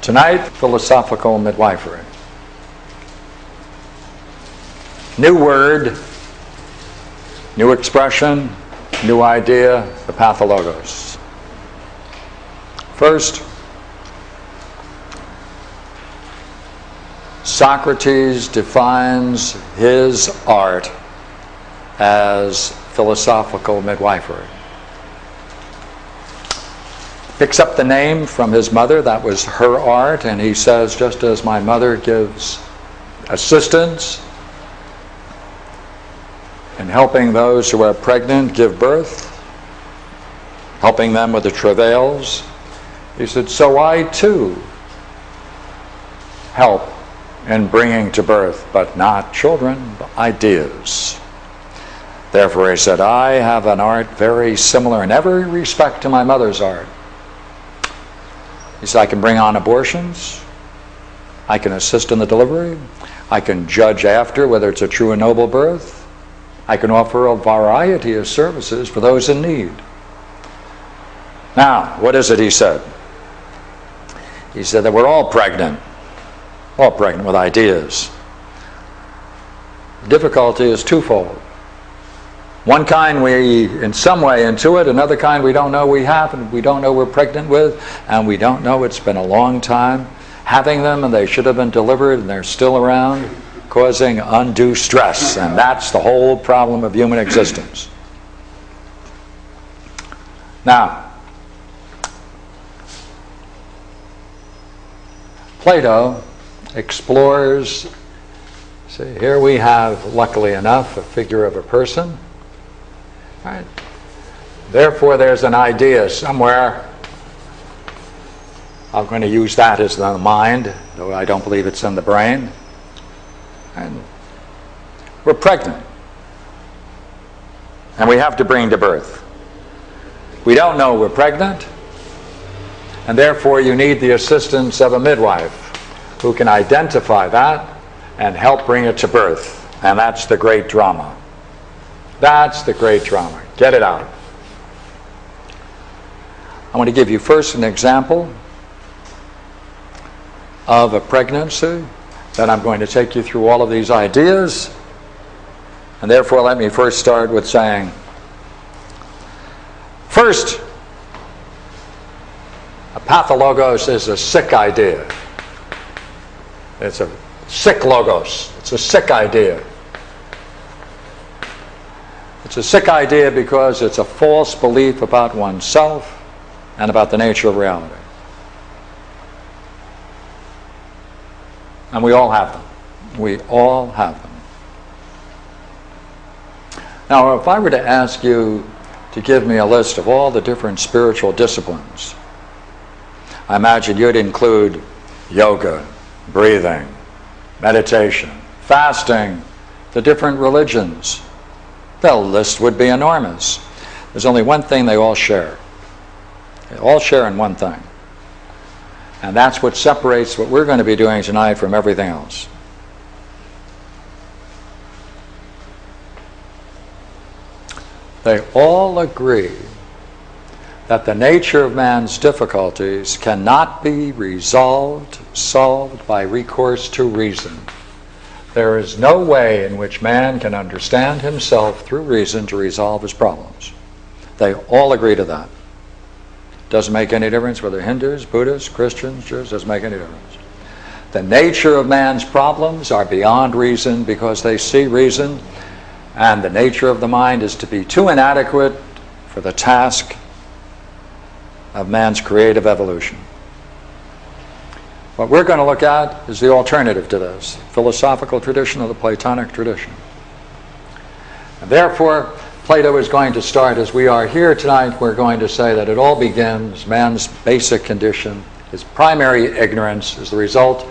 Tonight, philosophical midwifery. New word, new expression, new idea, the pathologos. First, Socrates defines his art as philosophical midwifery. Picks up the name from his mother, that was her art, and he says, just as my mother gives assistance in helping those who are pregnant give birth, helping them with the travails, he said, so I too help in bringing to birth, but not children, but ideas. Therefore he said, I have an art very similar in every respect to my mother's art. He said, I can bring on abortions, I can assist in the delivery, I can judge after whether it's a true and noble birth, I can offer a variety of services for those in need. Now, what is it he said? He said that we're all pregnant with ideas. The difficulty is twofold. One kind we in some way intuit, another kind we don't know we have, and we don't know we're pregnant with, and we don't know it's been a long time having them and they should have been delivered and they're still around, causing undue stress. And that's the whole problem of human existence. Now, Plato explores, see, here we have, luckily enough, a figure of a person. Right? Therefore, there's an idea somewhere. I'm going to use that as the mind, though I don't believe it's in the brain. And we're pregnant. And we have to bring to birth. We don't know we're pregnant. And therefore, you need the assistance of a midwife who can identify that and help bring it to birth. And that's the great drama. That's the great drama. Get it out. I want to give you first an example of a pregnancy. Then I'm going to take you through all of these ideas. And therefore, let me first start with saying, first, a pathologos is a sick idea. It's a sick logos. It's a sick idea. It's a sick idea because it's a false belief about oneself and about the nature of reality. And we all have them. We all have them. Now, if I were to ask you to give me a list of all the different spiritual disciplines, I imagine you'd include yoga, breathing, meditation, fasting, the different religions. The list would be enormous. There's only one thing they all share. They all share in one thing. And that's what separates what we're going to be doing tonight from everything else. They all agree that the nature of man's difficulties cannot be solved by recourse to reason. There is no way in which man can understand himself through reason to resolve his problems. They all agree to that. Doesn't make any difference whether Hindus, Buddhists, Christians, Jews, doesn't make any difference. The nature of man's problems are beyond reason because they see reason, and the nature of the mind is to be too inadequate for the task of man's creative evolution. What we're going to look at is the alternative to this, philosophical tradition of the Platonic tradition. And therefore, Plato is going to start, as we are here tonight, we're going to say that it all begins, man's basic condition, his primary ignorance, is the result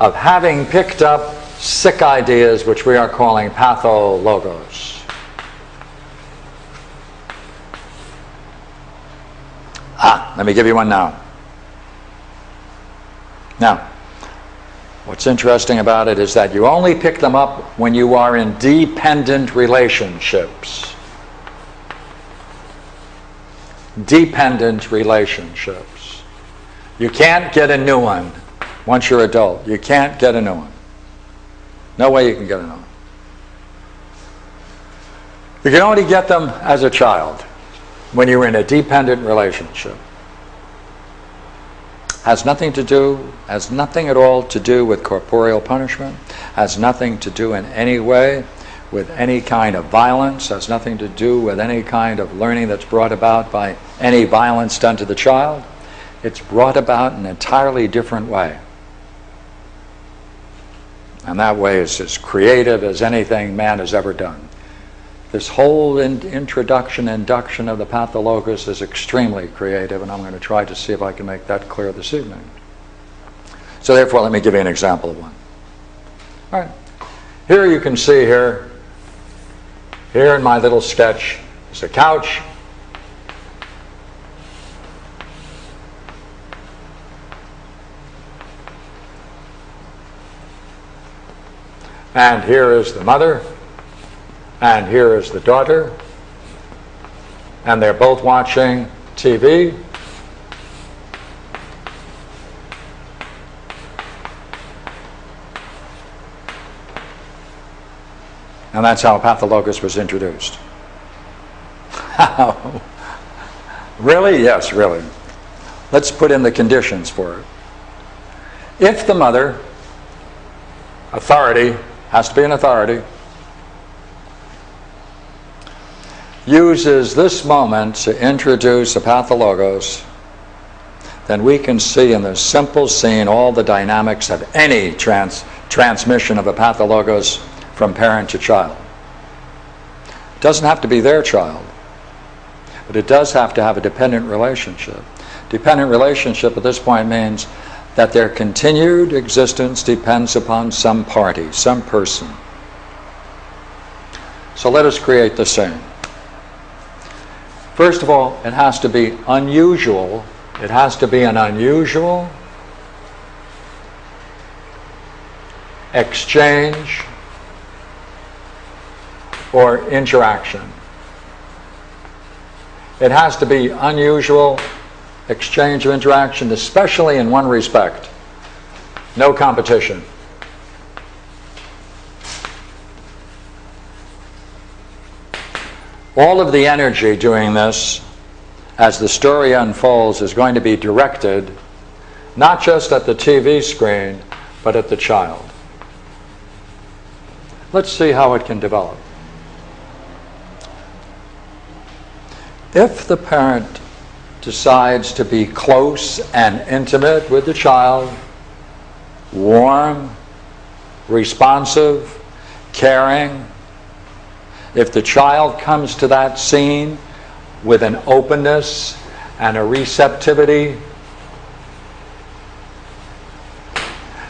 of having picked up sick ideas which we are calling pathologos. Let me give you one now. Now, what's interesting about it is that you only pick them up when you are in dependent relationships. Dependent relationships. You can't get a new one once you're adult. You can't get a new one. No way you can get a new one. You can only get them as a child, when you're in a dependent relationship. Has nothing at all to do with corporeal punishment, has nothing to do in any way with any kind of violence, has nothing to do with any kind of learning that's brought about by any violence done to the child. It's brought about in an entirely different way. And that way is as creative as anything man has ever done. This whole induction of the Pathologos is extremely creative, and I'm going to try to see if I can make that clear this evening. So therefore, let me give you an example of one. All right. Here you can see here in my little sketch is a couch. And here is the mother. And here is the daughter, and they're both watching TV. And that's how Pathologos was introduced. How? Really? Yes, really. Let's put in the conditions for it. If the mother, authority, has to be an authority, uses this moment to introduce a Pathologos, then we can see in this simple scene all the dynamics of any transmission of a Pathologos from parent to child. It doesn't have to be their child, but it does have to have a dependent relationship. Dependent relationship at this point means that their continued existence depends upon some party, some person. So let us create the scene. First of all, it has to be unusual. It has to be an unusual exchange or interaction. It has to be unusual exchange or interaction, especially in one respect: no competition. All of the energy doing this, as the story unfolds, is going to be directed not just at the TV screen, but at the child. Let's see how it can develop. If the parent decides to be close and intimate with the child, warm, responsive, caring, if the child comes to that scene with an openness and a receptivity,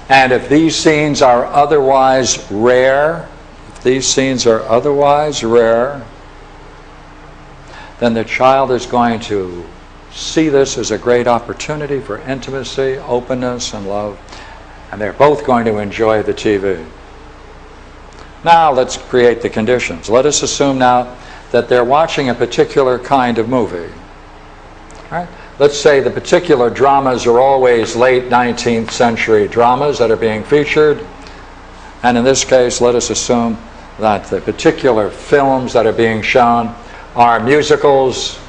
and if these scenes are otherwise rare, then the child is going to see this as a great opportunity for intimacy, openness, and love, and they're both going to enjoy the TV. Now let's create the conditions. Let us assume now that they're watching a particular kind of movie. All right? Let's say the particular dramas are always late 19th century dramas that are being featured. And in this case, let us assume that the particular films that are being shown are musicals